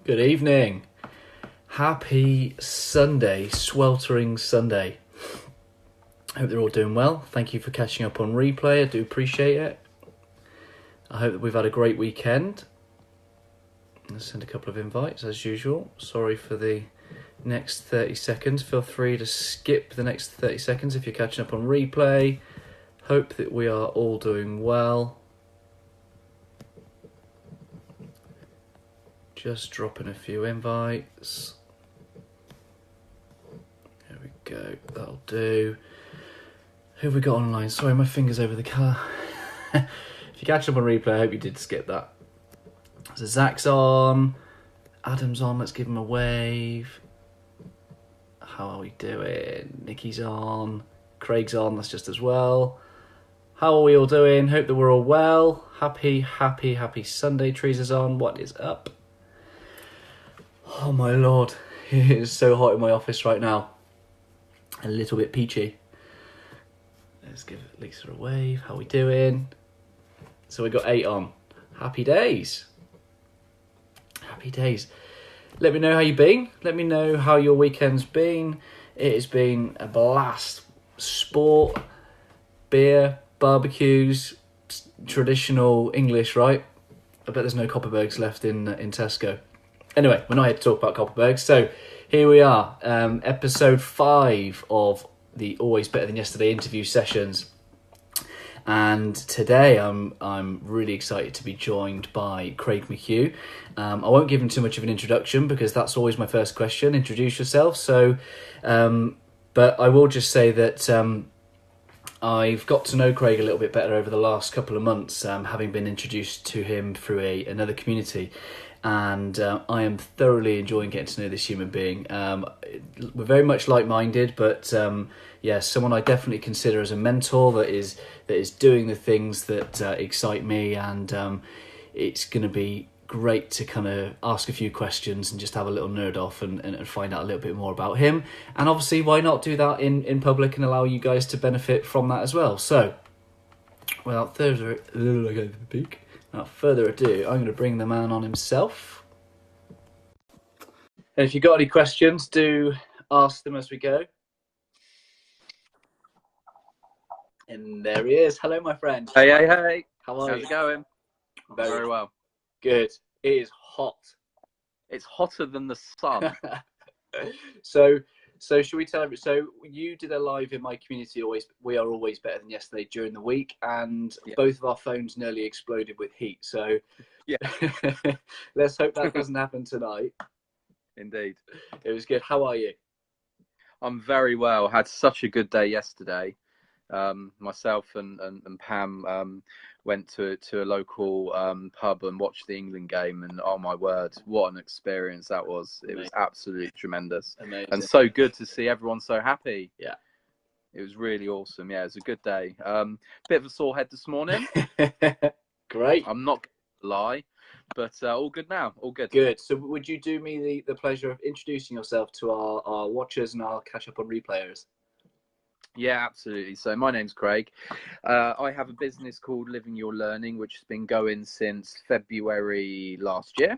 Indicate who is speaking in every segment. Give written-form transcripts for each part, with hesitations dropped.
Speaker 1: Good evening. Happy Sunday, sweltering Sunday. Hope they're all doing well. Thank you for catching up on replay. I do appreciate it. I hope that we've had a great weekend. I'll send a couple of invites as usual. Sorry for the next 30 seconds. Feel free to skip the next 30 seconds if you're catching up on replay. Hope that we are all doing well. Just dropping a few invites. There we go. That'll do. Who have we got online? Sorry, my finger's over the car. If you catch up on replay, I hope you did skip that. So Zach's on. Adam's on. Let's give him a wave. How are we doing? Nikki's on. Craig's on. That's just as well. How are we all doing? Hope that we're all well. Happy Sunday. Teresa's on. What is up? Oh my lord. It is so hot in my office right now. A little bit peachy. Let's give Lisa a wave. How are we doing? So we got 8 on. Happy days. Happy days. Let me know how you've been. Let me know how your weekend's been. It has been a blast. Sport, beer, barbecues, traditional English, right? I bet there's no Copperbergs left in Tesco. Anyway, we're not here to talk about Copperbergs. So here we are, episode 5 of the Always Better Than Yesterday interview sessions. And today I'm really excited to be joined by Craig McHugh. I won't give him too much of an introduction because that's always my first question. Introduce yourself. So, but I will just say that I've got to know Craig a little bit better over the last couple of months, having been introduced to him through another community. And I am thoroughly enjoying getting to know this human being. We're very much like-minded, but someone I definitely consider as a mentor that is doing the things that excite me, and it's going to be great to kind of ask a few questions and just have a little nerd off and find out a little bit more about him. And obviously, why not do that in public and allow you guys to benefit from that as well? So, without further ado, I'm going to bring the man on himself. And if you've got any questions, do ask them as we go. And there he is. Hello, my friend.
Speaker 2: Hey.
Speaker 1: How are you?
Speaker 2: How's it going? Very well.
Speaker 1: Good. It is hot.
Speaker 2: It's hotter than the sun.
Speaker 1: So should we tell everyone? So you did a live in my community. We are always better than yesterday during the week, and both of our phones nearly exploded with heat. So
Speaker 2: yeah,
Speaker 1: let's hope that doesn't happen tonight.
Speaker 2: Indeed,
Speaker 1: it was good. How are you?
Speaker 2: I'm very well. Had such a good day yesterday. Myself and Pam went to a local pub and watched the England game, and oh my word, what an experience that was. It was absolutely tremendous.
Speaker 1: Amazing.
Speaker 2: And so good to see everyone so happy.
Speaker 1: Yeah,
Speaker 2: it was really awesome. Yeah, it was a good day. Bit of a sore head this morning.
Speaker 1: Great.
Speaker 2: I'm not gonna lie, but all good now. All good.
Speaker 1: Good. So would you do me the pleasure of introducing yourself to our watchers and our catch up on replayers?
Speaker 2: Yeah, absolutely. So my name's Craig. I have a business called LivingYourLearning, which has been going since February last year.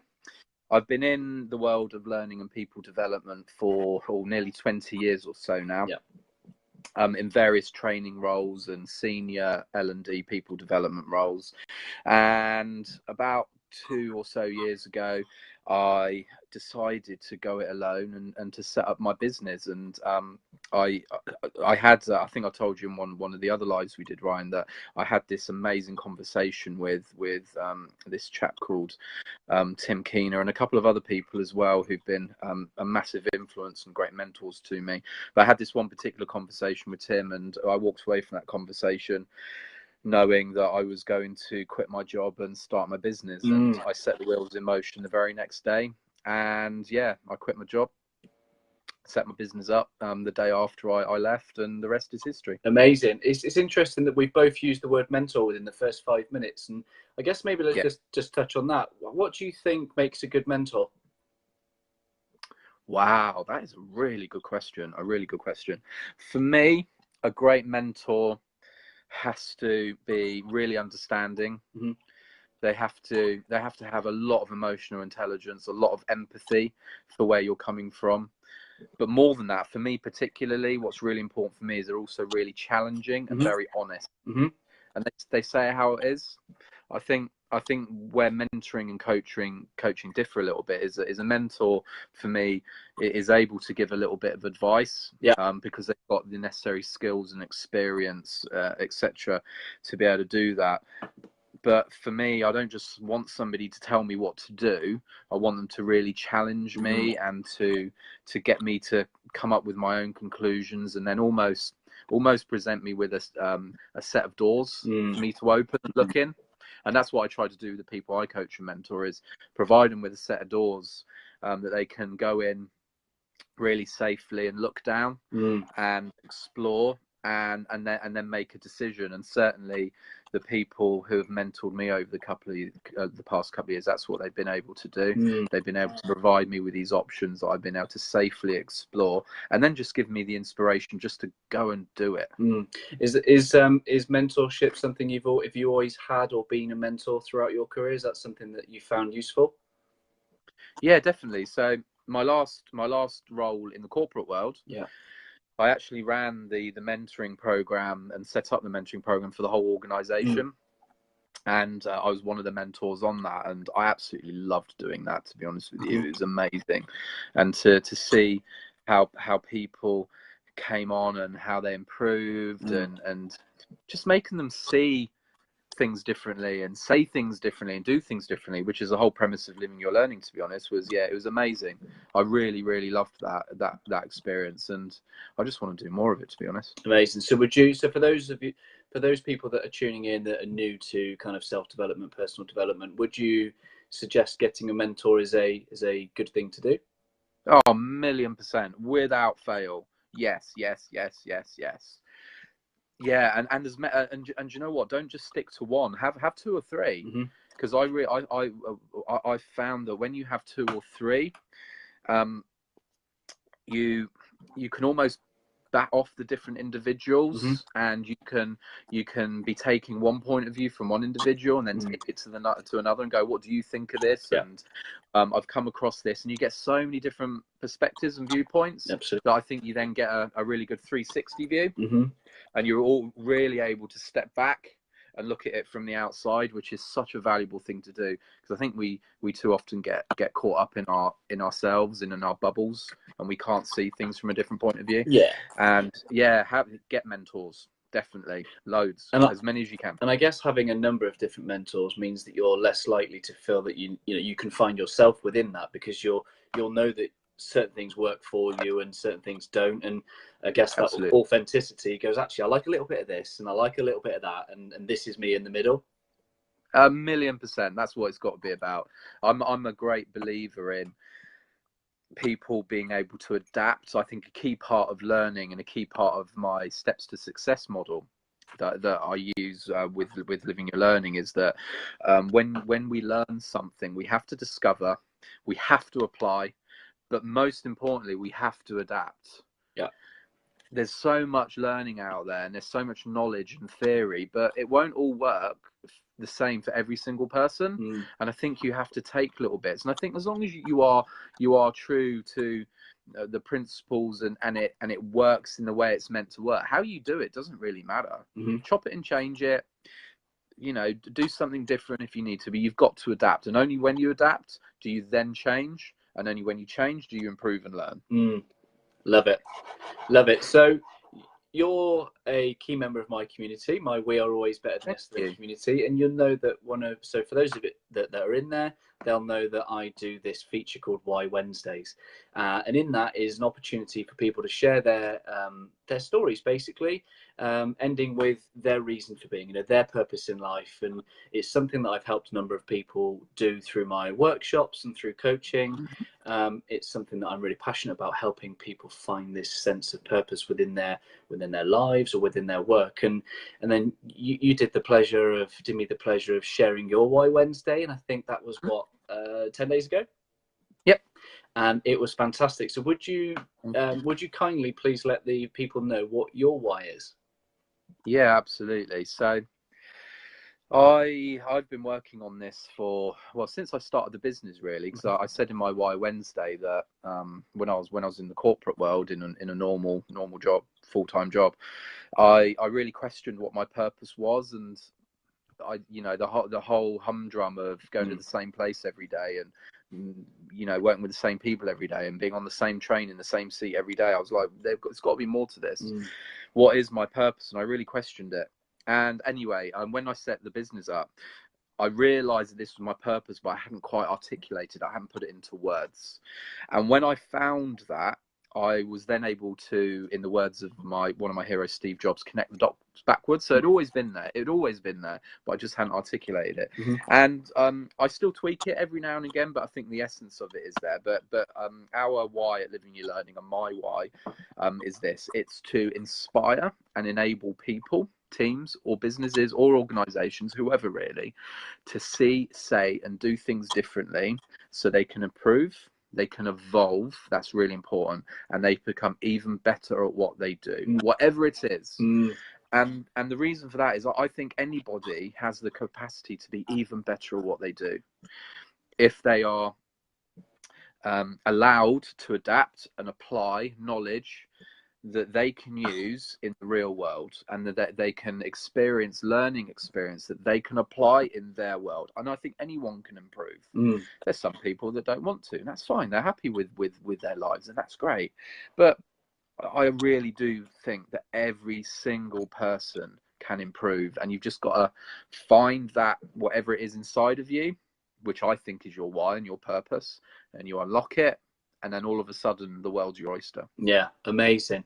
Speaker 2: I've been in the world of learning and people development for nearly 20 years or so now. Yeah. In various training roles and senior L&D people development roles. And about 2 or so years ago, I decided to go it alone and to set up my business. And I had, I think I told you in one of the other lives we did, Ryan, that I had this amazing conversation with this chap called Tim Keener and a couple of other people as well who've been a massive influence and great mentors to me. But I had this one particular conversation with Tim, and I walked away from that conversation knowing that I was going to quit my job and start my business. And I set the wheels in motion the very next day. And yeah, I quit my job, set my business up the day after I left, and the rest is history.
Speaker 1: Amazing. It's interesting that we've both used the word mentor within the first 5 minutes. And I guess maybe let's just touch on that. What do you think makes a good mentor?
Speaker 2: Wow, that is a really good question. For me, a great mentor has to be really understanding, They have to have a lot of emotional intelligence, a lot of empathy for where you're coming from. But more than that, for me particularly, what's really important for me is they're also really challenging and very honest. And they say how it is. I think where mentoring and coaching differ a little bit is a mentor for me is able to give a little bit of advice, because they've got the necessary skills and experience, etc., to be able to do that. But for me, I don't just want somebody to tell me what to do. I want them to really challenge me and to get me to come up with my own conclusions, and then almost present me with a set of doors for me to open and look in. And that's what I try to do with the people I coach and mentor, is provide them with a set of doors that they can go in really safely and look down and explore and then make a decision. And certainly the people who have mentored me over the past couple of years, that's what they've been able to do. They've been able to provide me with these options that I've been able to safely explore, and then just give me the inspiration just to go and do it.
Speaker 1: Is mentorship something have you always had or been a mentor throughout your career? Is that something that you found useful?
Speaker 2: Yeah, definitely. So my last role in the corporate world, I actually ran the mentoring program and set up the mentoring program for the whole organization. And I was one of the mentors on that, and I absolutely loved doing that, to be honest with you. It was amazing. And to see how people came on and how they improved, and just making them see things differently and say things differently and do things differently, which is the whole premise of Living Your Learning, to be honest, it was amazing. I really loved that experience, and I just want to do more of it, to be honest.
Speaker 1: Amazing. So for those people that are tuning in that are new to kind of self-development, personal development, would you suggest getting a mentor is a good thing to do?
Speaker 2: Oh, 1,000,000%, without fail. Yes. Yeah, and you know what? Don't just stick to one. Have two or three, because I found that when you have two or three, you can almost back off the different individuals, and you can be taking one point of view from one individual and then take it to another and go, what do you think of this? And I've come across this, and you get so many different perspectives and viewpoints that I think you then get a really good 360 view, and you're all really able to step back and look at it from the outside, which is such a valuable thing to do, because I think we too often get caught up in ourselves and in our bubbles, and we can't see things from a different point of view. And get mentors, definitely, loads, as many as you can.
Speaker 1: And I guess having a number of different mentors means that you're less likely to feel that you can find yourself within that, because you'll know that certain things work for you and certain things don't. And I guess that authenticity goes, actually, I like a little bit of this and I like a little bit of that, and this is me in the middle.
Speaker 2: 1,000,000%. That's what it's got to be about. I'm a great believer in people being able to adapt. I think a key part of learning and a key part of my steps to success model that I use with Living Your Learning is that when we learn something, we have to discover, we have to apply, but most importantly, we have to adapt. There's so much learning out there, and there's so much knowledge and theory, but it won't all work the same for every single person. And I think you have to take little bits. And I think as long as you are true to the principles and it works in the way it's meant to work, how you do it doesn't really matter. Chop it and change it. Do something different if you need to, but you've got to adapt. And only when you adapt do you then change, and only when you change do you improve and learn.
Speaker 1: Love it. So you're a key member of my community, my We Are Always Better Than Yesterday community, and you'll know that so for those of it that are in there, they'll know that I do this feature called Why Wednesdays, and in that is an opportunity for people to share their stories, basically, ending with their reason for being, their purpose in life. And it's something that I've helped a number of people do through my workshops and through coaching. It's something that I'm really passionate about, helping people find this sense of purpose within their lives or within their work. And then you did me the pleasure of sharing your Why Wednesday, and I think that was 10 days ago. And it was fantastic. So would you kindly please let the people know what your why is?
Speaker 2: Yeah, absolutely. So I've been working on this for, well, since I started the business, really, because I said in my Why Wednesday that when I was in the corporate world, in a normal job, full-time job, I really questioned what my purpose was. And the whole humdrum of going to the same place every day, and working with the same people every day, and being on the same train in the same seat every day, I was like, it's got to be more to this. What is my purpose? And I really questioned it. And anyway, when I set the business up, I realized that this was my purpose, but I hadn't quite articulated. I hadn't put it into words. And when I found that, I was then able to, in the words of one of my heroes, Steve Jobs, connect the dots backwards. So it'd always been there. It'd always been there, but I just hadn't articulated it. And I still tweak it every now and again, but I think the essence of it is there. But our why at Living Your Learning, and my why, is this: it's to inspire and enable people, teams or businesses or organizations, whoever really, to see, say, and do things differently so they can improve, they can evolve. That's really important. And they become even better at what they do, whatever it is. And the reason for that is I think anybody has the capacity to be even better at what they do if they are allowed to adapt and apply knowledge that they can use in the real world, and that they can learning experience that they can apply in their world. And I think anyone can improve. There's some people that don't want to, and that's fine. They're happy with their lives, and that's great. But I really do think that every single person can improve, and you've just got to find that, whatever it is inside of you, which I think is your why and your purpose, and you unlock it. And then all of a sudden, the world's your oyster.
Speaker 1: Yeah, amazing.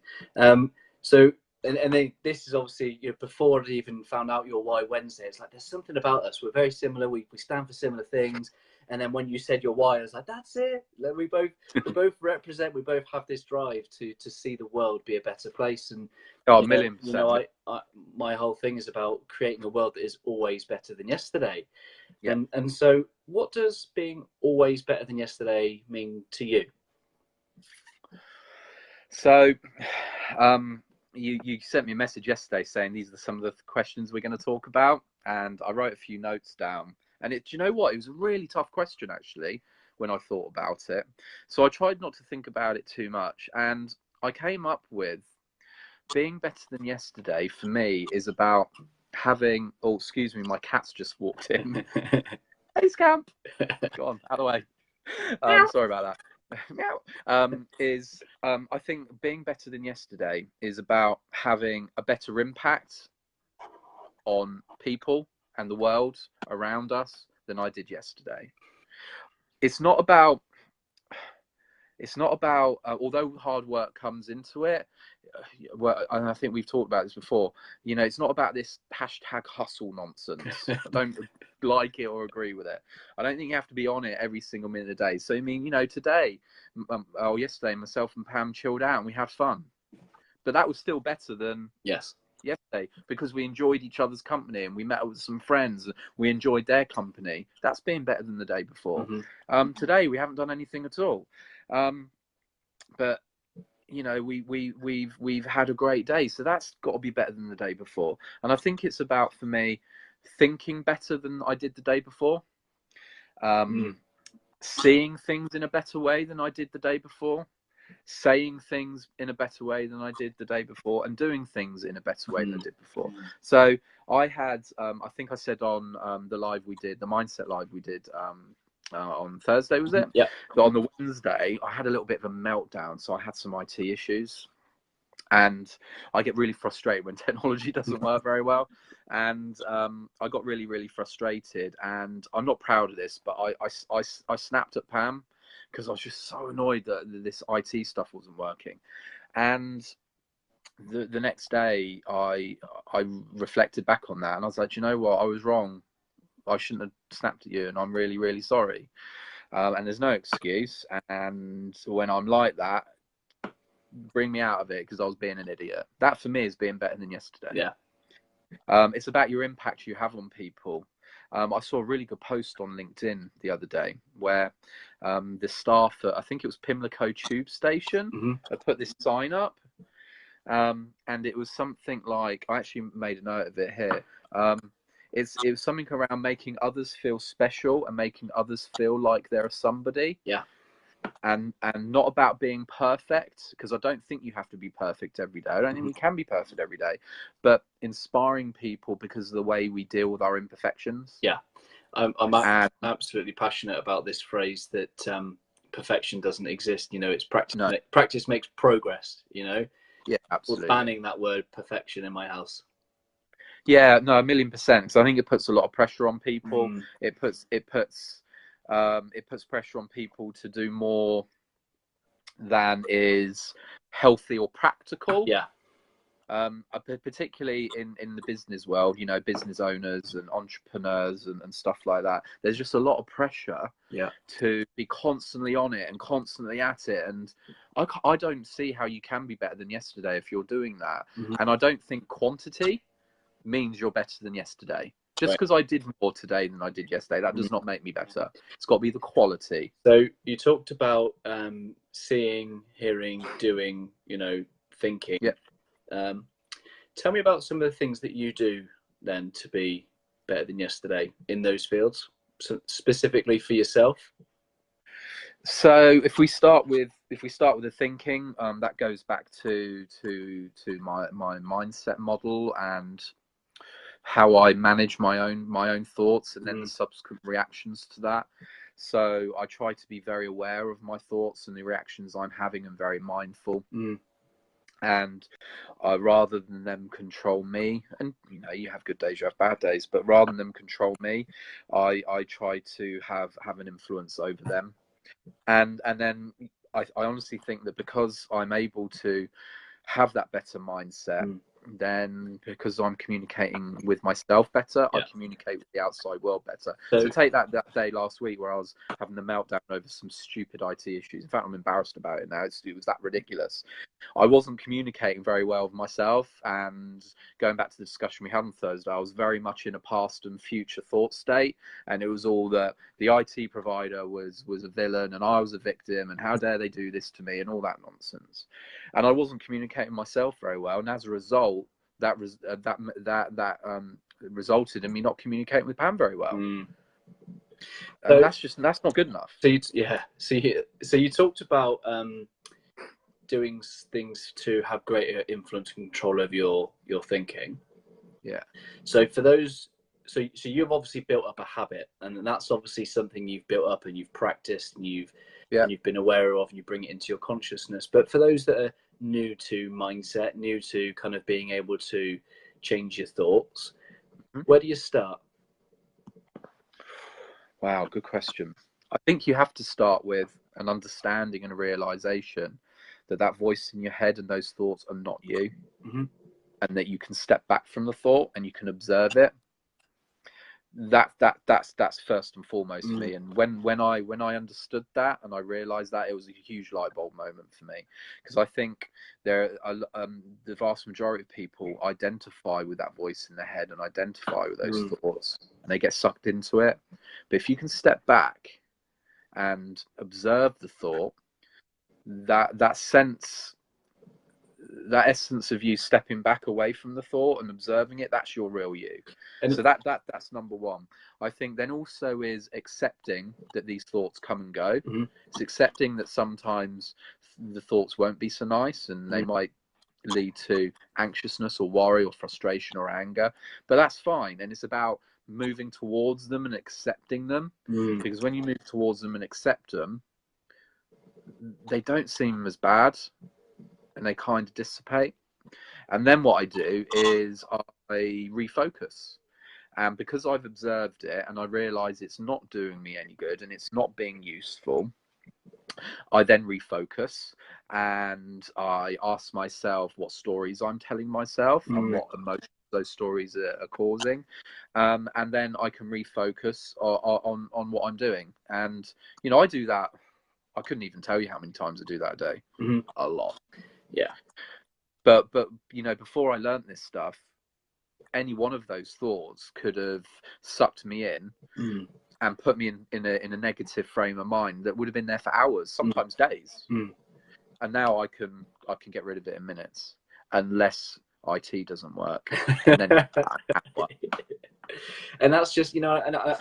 Speaker 1: So, and then this is obviously, before I even found out your Why Wednesday, it's like there's something about us. We're very similar. We stand for similar things. And then when you said your why, I was like, that's it. Like, we both represent. We both have this drive to see the world be a better place. And
Speaker 2: a million percent.
Speaker 1: My whole thing is about creating a world that is always better than yesterday. Yeah. And so, what does being always better than yesterday mean to you?
Speaker 2: So, you sent me a message yesterday saying these are some of the questions we're going to talk about, and I wrote a few notes down. And do you know what? It was a really tough question, actually, when I thought about it. So I tried not to think about it too much, and I came up with being better than yesterday for me is about having. Oh, excuse me, my cat's just walked in. Hey, Scamp, go on, out of the way. Sorry about that. I think being better than yesterday is about having a better impact on people and the world around us than I did yesterday. It's not about although hard work comes into it, and I think we've talked about this before, it's not about this #hustle nonsense. I don't like it or agree with it. I don't think you have to be on it every single minute of the day. So I mean, today yesterday, myself and Pam chilled out and we had fun, but that was still better than yesterday, because we enjoyed each other's company and we met up with some friends and we enjoyed their company. That's been better than the day before. Today we haven't done anything at all, but we've had a great day, so that's got to be better than the day before. And I think it's about, for me, thinking better than I did the day before, seeing things in a better way than I did the day before, saying things in a better way than I did the day before, and doing things in a better way than I did before. So I had, I think I said on the mindset live we did on Thursday, was it?
Speaker 1: Yeah.
Speaker 2: But on the Wednesday, I had a little bit of a meltdown. So I had some IT issues, and I get really frustrated when technology doesn't work very well. And I got really, really frustrated. And I'm not proud of this, but I snapped at Pam because I was just so annoyed that this IT stuff wasn't working. And the next day, I reflected back on that, and I was like, you know what? I was wrong. I shouldn't have snapped at you, and I'm really, really sorry. And there's no excuse. And when I'm like that, bring me out of it, because I was being an idiot. That for me is being better than yesterday.
Speaker 1: Yeah.
Speaker 2: It's about your impact you have on people. I saw a really good post on LinkedIn the other day where the staff at, I think it was Pimlico Tube Station, had put this sign up. And it was something like, I actually made a note of it here. it was something around making others feel special and making others feel like they're somebody.
Speaker 1: Yeah.
Speaker 2: And not about being perfect, because I don't think you have to be perfect every day. I don't think we can be perfect every day, but inspiring people because of the way we deal with our imperfections.
Speaker 1: Yeah, I'm absolutely passionate about this phrase that perfection doesn't exist. You know, it's practice.
Speaker 2: No.
Speaker 1: Practice makes progress. You know.
Speaker 2: Yeah, absolutely.
Speaker 1: We're banning that word perfection in my house.
Speaker 2: Yeah, no, 1,000,000%. Because I think it puts a lot of pressure on people. It puts pressure on people to do more than is healthy or practical.
Speaker 1: Yeah.
Speaker 2: Particularly in the business world, you know, business owners and entrepreneurs and stuff like that. There's just a lot of pressure to be constantly on it and constantly at it. And I don't see how you can be better than yesterday if you're doing that. And I don't think quantity means you're better than yesterday. Just because I did more today than I did yesterday, that does not make me better. It's got to be the quality.
Speaker 1: So you talked about seeing, hearing, doing, you know, thinking.
Speaker 2: Yeah.
Speaker 1: Tell me about some of the things that you do then to be better than yesterday in those fields, so specifically for yourself.
Speaker 2: So if we start with the thinking, that goes back to my mindset model and how I manage my own thoughts and then the subsequent reactions to that. So I try to be very aware of my thoughts and the reactions I'm having and very mindful. And rather than them control me, and you know, you have good days, you have bad days, but rather than them control me, I try to have an influence over them. And then I honestly think that because I'm able to have that better mindset, then because I'm communicating with myself better, I communicate with the outside world better. So take that day last week where I was having the meltdown over some stupid IT issues. In fact, I'm embarrassed about it now. It was that ridiculous. I wasn't communicating very well with myself, and going back to the discussion we had on Thursday, I was very much in a past and future thought state, and it was all that the IT provider was a villain and I was a victim, and how dare they do this to me, and all that nonsense. And I wasn't communicating myself very well, and as a result, that resulted in me not communicating with Pam very well. And that's not good enough.
Speaker 1: So you talked about doing things to have greater influence and control over your thinking.
Speaker 2: Yeah.
Speaker 1: So for those, so you've obviously built up a habit, and that's obviously something you've built up and you've practiced and you've been aware of, and you bring it into your consciousness. But for those that are new to mindset, new to kind of being able to change your thoughts, where do you start?
Speaker 2: Wow, good question. I think you have to start with an understanding and a realization that voice in your head and those thoughts are not you, and that you can step back from the thought and you can observe it. That's first and foremost for me. And when I understood that and I realized that, it was a huge light bulb moment for me, because I think the vast majority of people identify with that voice in their head and identify with those thoughts, and they get sucked into it. But if you can step back and observe the thought, that sense, that essence of you stepping back away from the thought and observing it, that's your real you. And so that's number one. I think then also is accepting that these thoughts come and go. It's accepting that sometimes the thoughts won't be so nice, and they might lead to anxiousness or worry or frustration or anger, but that's fine. And it's about moving towards them and accepting them, because when you move towards them and accept them, they don't seem as bad, and they kind of dissipate. And then what I do is I refocus. And because I've observed it and I realize it's not doing me any good and it's not being useful, I then refocus and I ask myself what stories I'm telling myself and what emotions those stories are causing. And then I can refocus on what I'm doing. And, you know, I do that. I couldn't even tell you how many times I do that a day. A lot.
Speaker 1: Yeah.
Speaker 2: But you know, before I learned this stuff, any one of those thoughts could have sucked me in and put me in a negative frame of mind that would have been there for hours, sometimes days. And now I can get rid of it in minutes, unless IT doesn't work. And then
Speaker 1: And that's just, I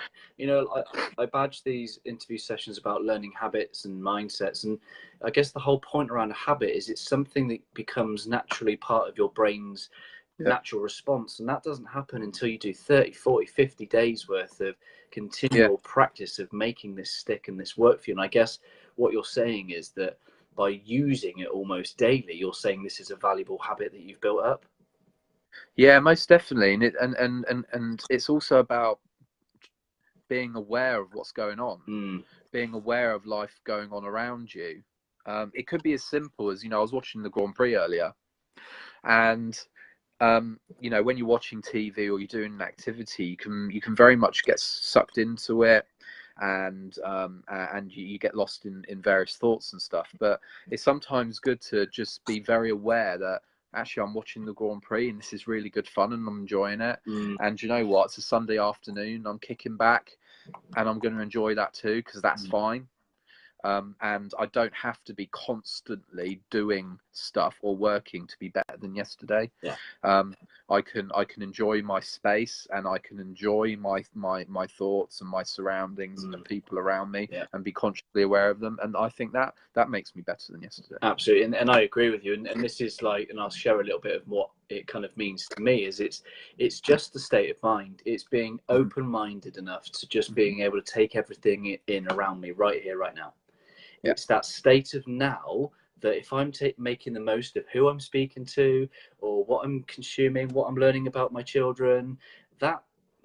Speaker 1: badge these interview sessions about learning habits and mindsets. And I guess the whole point around a habit is it's something that becomes naturally part of your brain's natural response. And that doesn't happen until you do 30, 40, 50 days worth of continual practice of making this stick and this work for you. And I guess what you're saying is that by using it almost daily, you're saying this is a valuable habit that you've built up.
Speaker 2: Yeah, most definitely. And it's also about being aware of what's going on, being aware of life going on around you. It could be as simple as, I was watching the Grand Prix earlier, and when you're watching TV or you're doing an activity, you can very much get sucked into it, and you get lost in various thoughts and stuff. But it's sometimes good to just be very aware that actually I'm watching the Grand Prix and this is really good fun and I'm enjoying it. And you know what? It's a Sunday afternoon. I'm kicking back and I'm going to enjoy that too, because that's fine. And I don't have to be constantly doing stuff or working to be better than yesterday. I can enjoy my space, and I can enjoy my thoughts and my surroundings and the people around me, and be consciously aware of them. And I think that makes me better than yesterday.
Speaker 1: Absolutely, and I agree with you. And this is like, and I'll share a little bit of what it kind of means to me. Is it's just the state of mind. It's being open-minded enough to just being able to take everything in around me right here, right now. It's that state of now that if I'm making the most of who I'm speaking to, or what I'm consuming, what I'm learning about my children, that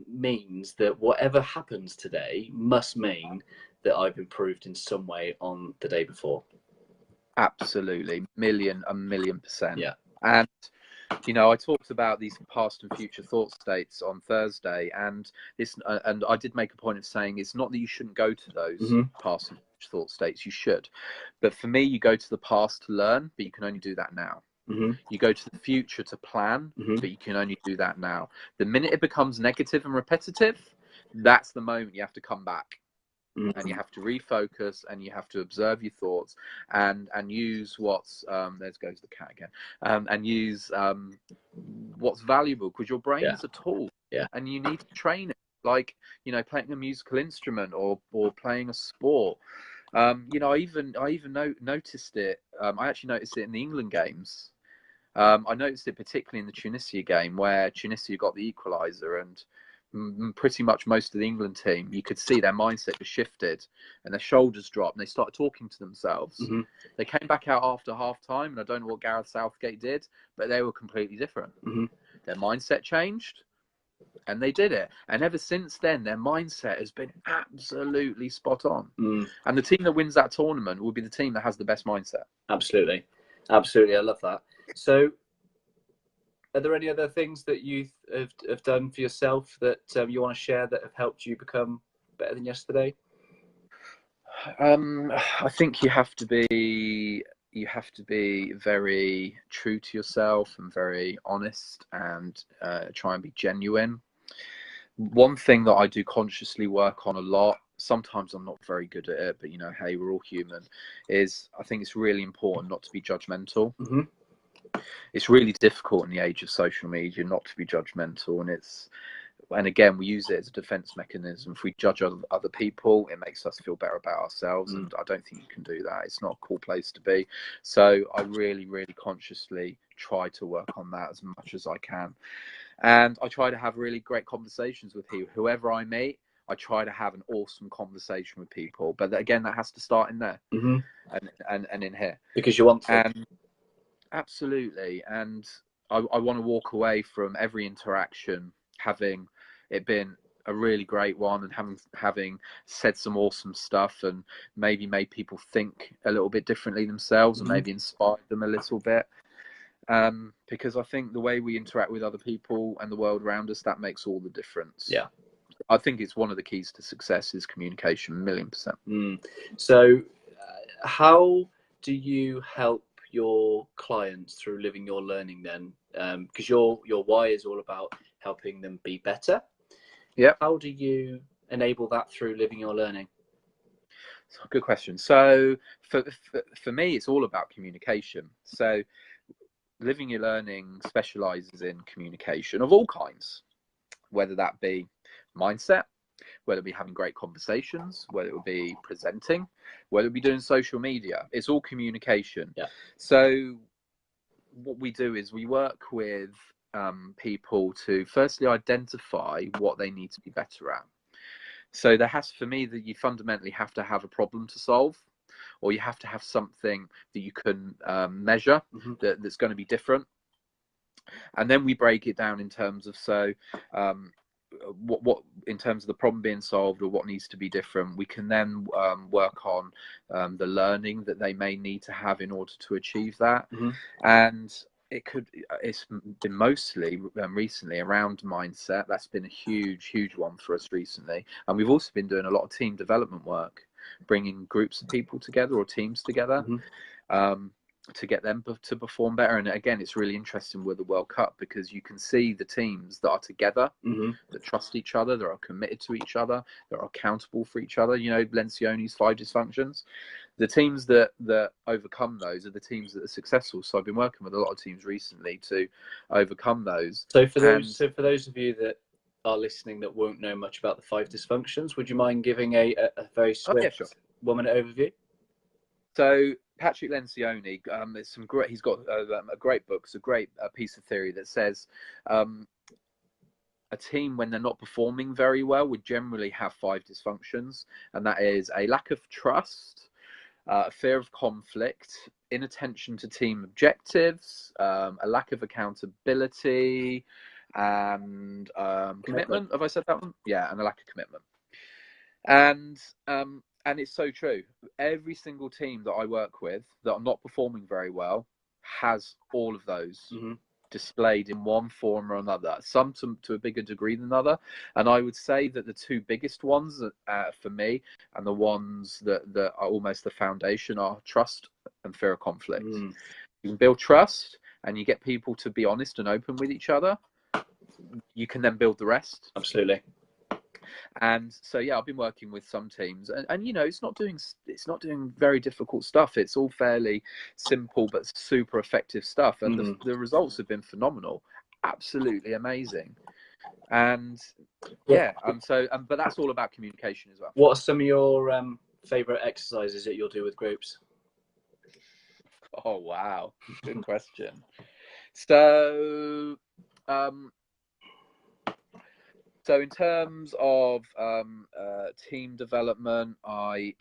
Speaker 1: means that whatever happens today must mean that I've improved in some way on the day before.
Speaker 2: Absolutely, a million %.
Speaker 1: Yeah.
Speaker 2: And I talked about these past and future thought states on Thursday, and I did make a point of saying it's not that you shouldn't go to those past and future thought states. You should, but for me, you go to the past to learn, but you can only do that now. You go to the future to plan, but you can only do that now. The minute it becomes negative and repetitive, that's the moment you have to come back. And you have to refocus, and you have to observe your thoughts, and use what's there goes the cat again, and use what's valuable, because your brain is a tool, and you need to train it, like playing a musical instrument or playing a sport. I even noticed it. I actually noticed it in the England games. I noticed it particularly in the Tunisia game, where Tunisia got the equaliser, and pretty much most of the England team, you could see their mindset was shifted and their shoulders dropped and they started talking to themselves. They came back out after half time, and I don't know what Gareth Southgate did, but they were completely different. Their mindset changed and they did it. And ever since then, their mindset has been absolutely spot on. And the team that wins that tournament will be the team that has the best mindset.
Speaker 1: Absolutely. Absolutely. I love that. So, are there any other things that you have done for yourself that you want to share that have helped you become better than yesterday?
Speaker 2: I think you have to be very true to yourself and very honest, and try and be genuine. One thing that I do consciously work on a lot, sometimes I'm not very good at it, but hey, we're all human, is I think it's really important not to be judgmental. It's really difficult in the age of social media not to be judgmental, and again, we use it as a defense mechanism. If we judge other people, it makes us feel better about ourselves, and I don't think you can do that. It's not a cool place to be. So I really, really consciously try to work on that as much as I can, and I try to have really great conversations with whoever I meet. I try to have an awesome conversation with people, but again, that has to start in there and in here,
Speaker 1: because you want to.
Speaker 2: Absolutely. And I want to walk away from every interaction having it been a really great one, and having said some awesome stuff, and maybe made people think a little bit differently themselves, and maybe inspired them a little bit. Because I think the way we interact with other people and the world around us, that makes all the difference.
Speaker 1: Yeah.
Speaker 2: I think it's one of the keys to success is communication, 1,000,000%.
Speaker 1: So how do you help your clients through Living Your Learning then? Because your why is all about helping them be better. How do you enable that through Living Your Learning?
Speaker 2: Good question. So for me, it's all about communication. So Living Your Learning specializes in communication of all kinds. whether that be mindset, whether it be having great conversations, whether it would be presenting, whether it be doing social media. It's all communication.
Speaker 1: Yeah.
Speaker 2: So what we do is we work with people to firstly identify what they need to be better at. So there has, for me, that you fundamentally have to have a problem to solve, or you have to have something that you can measure that's going to be different. And then we break it down in terms of, so what in terms of the problem being solved or what needs to be different. We can then work on the learning that they may need to have in order to achieve that. And it's been mostly recently around mindset. That's been a huge one for us recently. And we've also been doing a lot of team development work, bringing groups of people together or teams together to get them to perform better. And again, it's really interesting with the World Cup, because you can see the teams that are together, that trust each other, that are committed to each other, that are accountable for each other. You know, Lencioni's 5 dysfunctions. The teams that overcome those are the teams that are successful. So I've been working with a lot of teams recently to overcome those.
Speaker 1: So for those of you that are listening that won't know much about the 5 dysfunctions, would you mind giving a very swift 1-minute overview?
Speaker 2: So Patrick Lencioni, there's some great. He's got a great book. It's a great piece of theory that says a team, when they're not performing very well, would generally have 5 dysfunctions, and that is a lack of trust, a fear of conflict, inattention to team objectives, a lack of accountability, and commitment. Have I said that one? Yeah, and a lack of commitment. And it's so true. Every single team that I work with that are not performing very well has all of those displayed in one form or another, some to a bigger degree than another. And I would say that the 2 biggest ones for me, and the ones that are almost the foundation, are trust and fear of conflict. You can build trust and you get people to be honest and open with each other. You can then build the rest.
Speaker 1: Absolutely.
Speaker 2: And so, yeah, I've been working with some teams, and you know, it's not doing very difficult stuff. It's all fairly simple but super effective stuff, and the results have been phenomenal, absolutely amazing. And yeah, but that's all about communication as well.
Speaker 1: What are some of your favorite exercises that you'll do with groups?
Speaker 2: Oh wow, good question. So So in terms of team development, I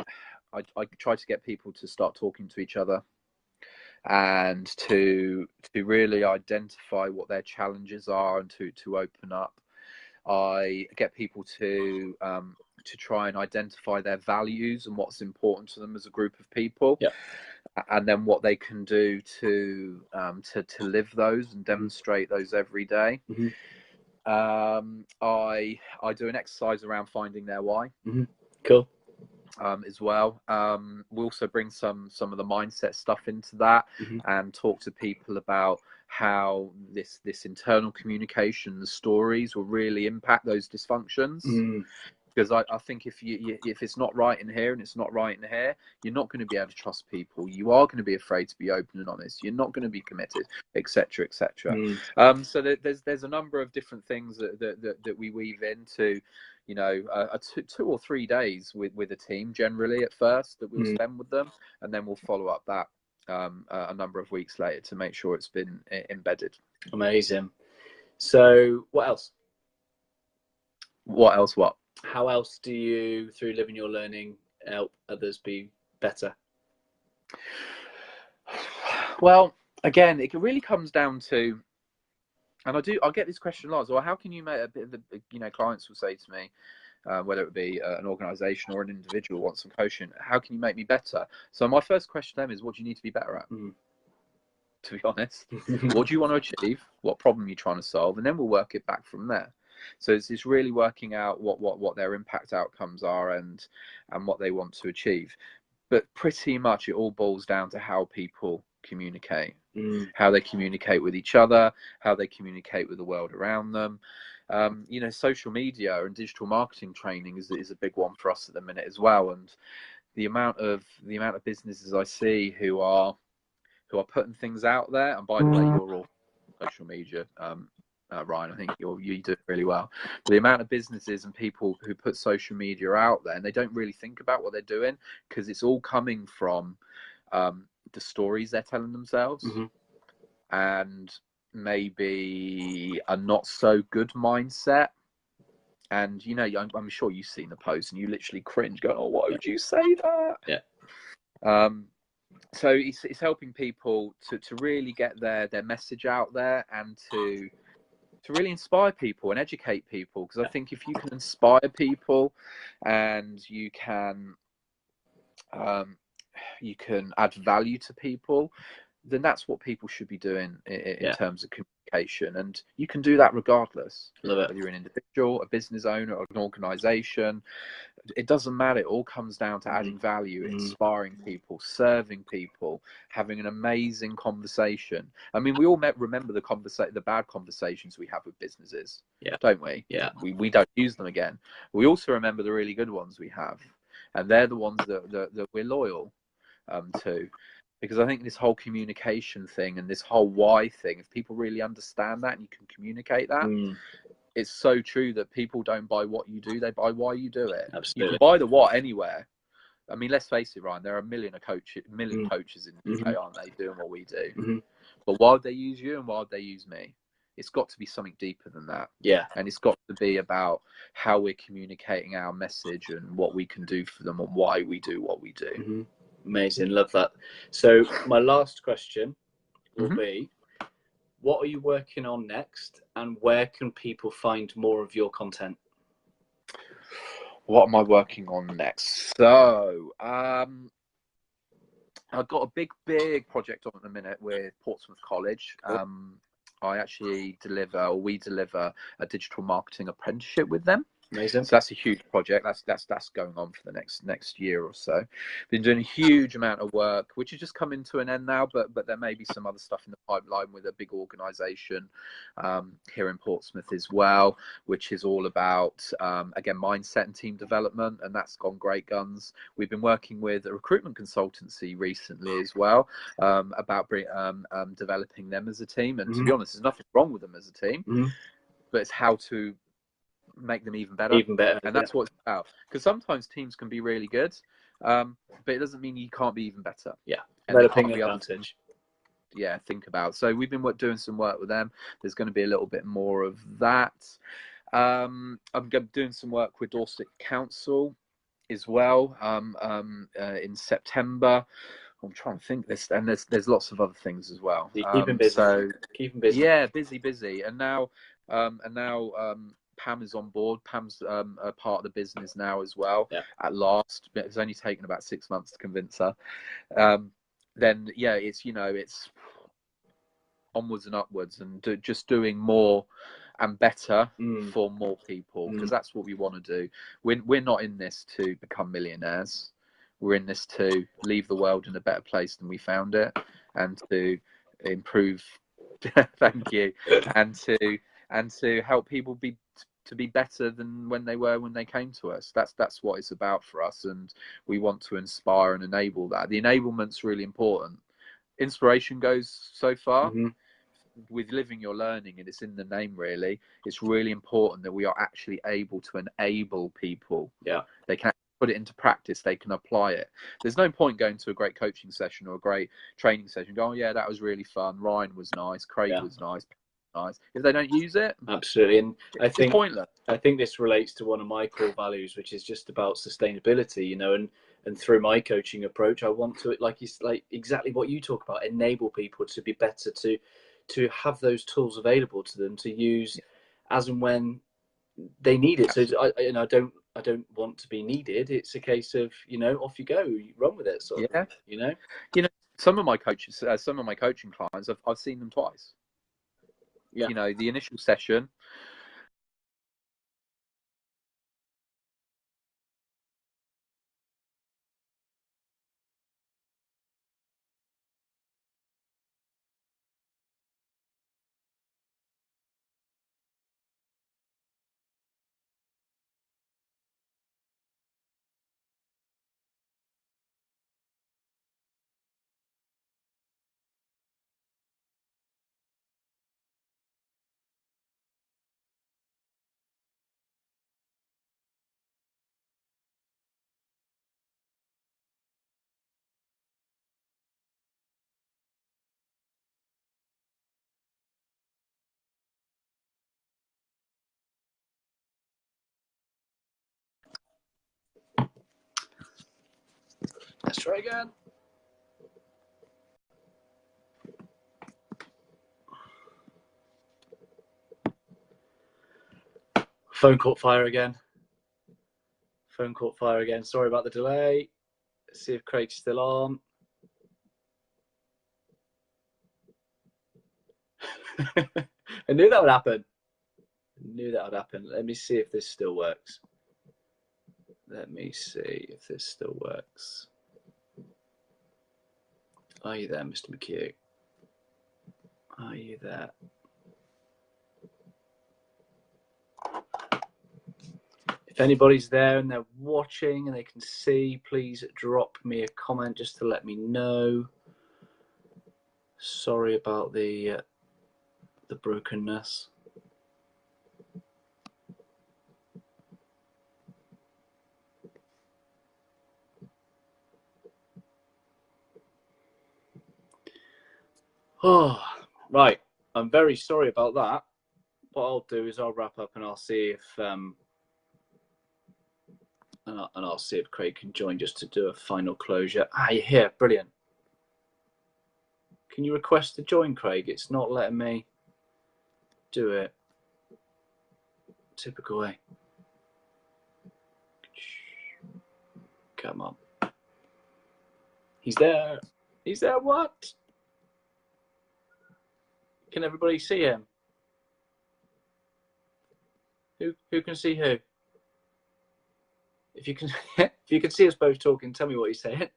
Speaker 2: try to get people to start talking to each other, and to really identify what their challenges are, and to open up. I get people to try and identify their values and what's important to them as a group of people, and then what they can do to live those and demonstrate those every day. I do an exercise around finding their why.
Speaker 1: Cool.
Speaker 2: As well. We also bring some of the mindset stuff into that, and talk to people about how this internal communication, the stories, will really impact those dysfunctions. Because I think if it's not right in here and it's not right in here, you're not going to be able to trust people. You are going to be afraid to be open and honest. You're not going to be committed, etc., etc. So there's a number of different things that we weave into, you know, 2 or 3 days with a team generally at first that we'll spend with them, and then we'll follow up that a number of weeks later to make sure it's been embedded.
Speaker 1: Amazing. So what else?
Speaker 2: What?
Speaker 1: How else do you, through Living Your Learning, help others be better?
Speaker 2: Well, again, it really comes down to, and I get this question a lot. So, how can you make a bit of the, you know, clients will say to me, whether it be an organisation or an individual wants some coaching, how can you make me better? So my first question to them is, what do you need to be better at? To be honest, what do you want to achieve? What problem are you trying to solve? And then we'll work it back from there. So it's really working out what their impact outcomes are and what they want to achieve. But pretty much it all boils down to how people communicate, how they communicate with each other, how they communicate with the world around them. You know, social media and digital marketing training is a big one for us at the minute as well. And the amount of businesses I see who are putting things out there, and by the way, you're all social media Ryan. I think you do it really well. But the amount of businesses and people who put social media out there and they don't really think about what they're doing because it's all coming from the stories they're telling themselves and maybe a not so good mindset. And I'm sure you've seen the post and you literally cringe, going, "Oh, why would you say that?"
Speaker 1: Yeah.
Speaker 2: So it's helping people to really get their message out there and to really inspire people and educate people. Because I think if you can inspire people and you can add value to people, then that's what people should be doing in terms of communication. And you can do that regardless.
Speaker 1: Love it.
Speaker 2: Whether you're an individual, a business owner, or an organization, it doesn't matter. It all comes down to adding value, inspiring people, serving people, having an amazing conversation. I mean, we all remember the bad conversations we have with businesses, don't we?
Speaker 1: Yeah.
Speaker 2: We don't use them again. We also remember the really good ones we have, and they're the ones that we're loyal to. Because I think this whole communication thing and this whole why thing, if people really understand that and you can communicate that, it's so true that people don't buy what you do, they buy why you do it.
Speaker 1: Absolutely.
Speaker 2: You can buy the what anywhere. I mean, let's face it, Ryan, there are a million coaches in the UK, aren't they, doing what we do? But why would they use you and why would they use me? It's got to be something deeper than that.
Speaker 1: Yeah.
Speaker 2: And it's got to be about how we're communicating our message and what we can do for them and why we do what we do.
Speaker 1: Amazing. Love that. So my last question will be, what are you working on next and where can people find more of your content?
Speaker 2: What am I working on next? So I've got a big project on at the minute with Portsmouth College. We deliver a digital marketing apprenticeship with them.
Speaker 1: Amazing.
Speaker 2: So that's a huge project. That's going on for the next year or so. Been doing a huge amount of work, which is just coming to an end now. But there may be some other stuff in the pipeline with a big organisation here in Portsmouth as well, which is all about again mindset and team development, and that's gone great guns. We've been working with a recruitment consultancy recently as well about developing them as a team. And to be honest, there's nothing wrong with them as a team, but it's how to make them even better, and that's what it's about. Because sometimes teams can be really good, but it doesn't mean you can't be even better. And
Speaker 1: Developing advantage.
Speaker 2: Think about. So we've been doing some work with them. There's going to be a little bit more of that. I'm doing some work with Dorset Council as well in September. I'm trying to think this, and there's lots of other things as well.
Speaker 1: Keeping busy. Keeping busy.
Speaker 2: Yeah, busy, and now Pam is on board. Pam's a part of the business now as well. At last, it's only taken about 6 months to convince her. Then it's onwards and upwards, and just doing more and better for more people, because that's what we want to do. We're not in this to become millionaires. We're in this to leave the world in a better place than we found it, and to improve. Thank you, and to help people to be better than when they came to us. That's what it's about for us, and we want to inspire and enable that. The enablement's really important. Inspiration goes so far. With Living Your Learning, and it's in the name really, it's really important that we are actually able to enable people. They can put it into practice, they can apply it. There's no point going to a great coaching session or a great training session going, "Oh yeah, that was really fun, Ryan was nice, Craig was nice," if they don't use it.
Speaker 1: Absolutely. And I think
Speaker 2: it's pointless.
Speaker 1: I think this relates to one of my core values, which is just about sustainability, and through my coaching approach, I want to, like exactly what you talk about, enable people to be better, to have those tools available to them to use as and when they need it. So I don't want to be needed. It's a case of, off you go, you run with it. Sort of,
Speaker 2: some of my coaching clients, I've seen them twice. The initial session,
Speaker 1: Let's try again. Phone caught fire again. Phone caught fire again. Sorry about the delay. Let's see if Craig's still on. I knew that would happen. Let me see if this still works. Let me see if this still works. Are you there, Mr. McHugh? Are you there? If anybody's there and they're watching and they can see, please drop me a comment just to let me know. Sorry about the brokenness. Oh, right. I'm very sorry about that. What I'll do is I'll wrap up and I'll see if I'll see if Craig can join just to do a final closure. Ah, you're here. Brilliant. Can you request to join, Craig? It's not letting me do it. Typical way. Come on. He's there. He's there. What? Can everybody see him? Who can see who? If you can if you can see us both talking, tell me what he's saying.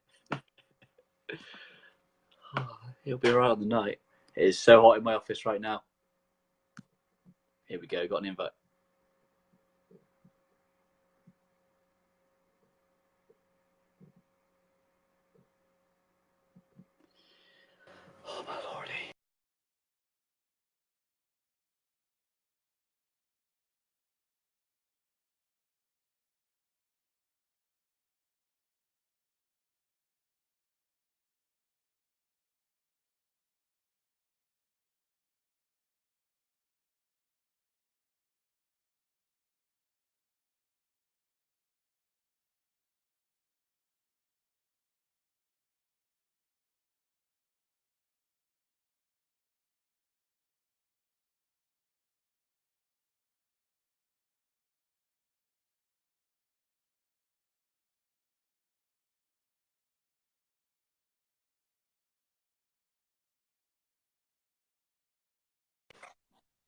Speaker 1: Oh, he'll be around the night. It is so hot in my office right now. Here we go. Got an invite. Oh my lordy.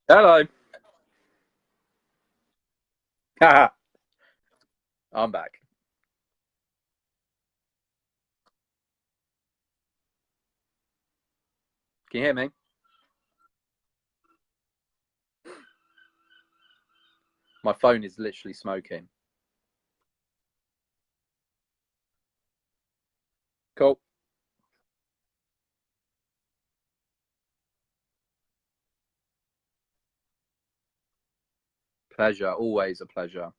Speaker 2: Hello. I'm back. Can you hear me? My phone is literally smoking. Cool. Pleasure. Always a pleasure.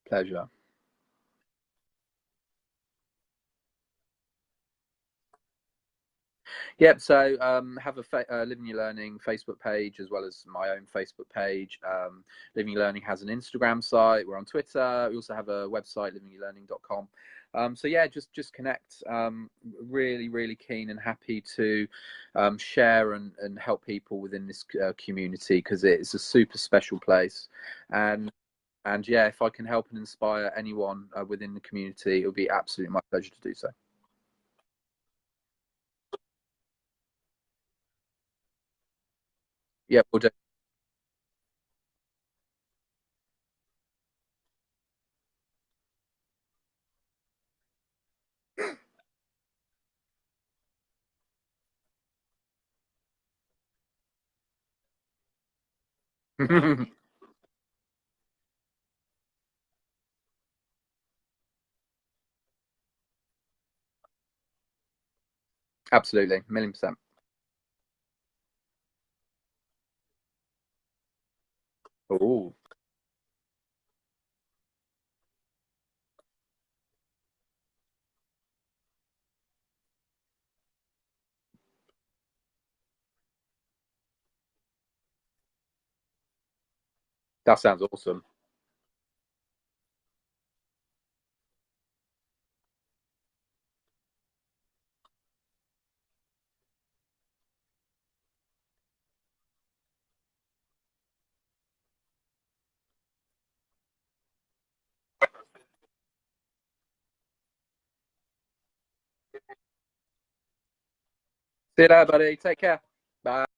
Speaker 2: Pleasure. Yep. So have a Living Your Learning Facebook page as well as my own Facebook page. Living Your Learning has an Instagram site. We're on Twitter. We also have a website, livingyourlearning.com. So yeah, just connect. Really, really keen and happy to share and help people within this community because it's a super special place. And yeah, if I can help and inspire anyone within the community, it would be absolutely my pleasure to do so. Yeah, we'll do. Absolutely, 1,000,000%. Oh, that sounds awesome. See you later, buddy. Take care. Bye.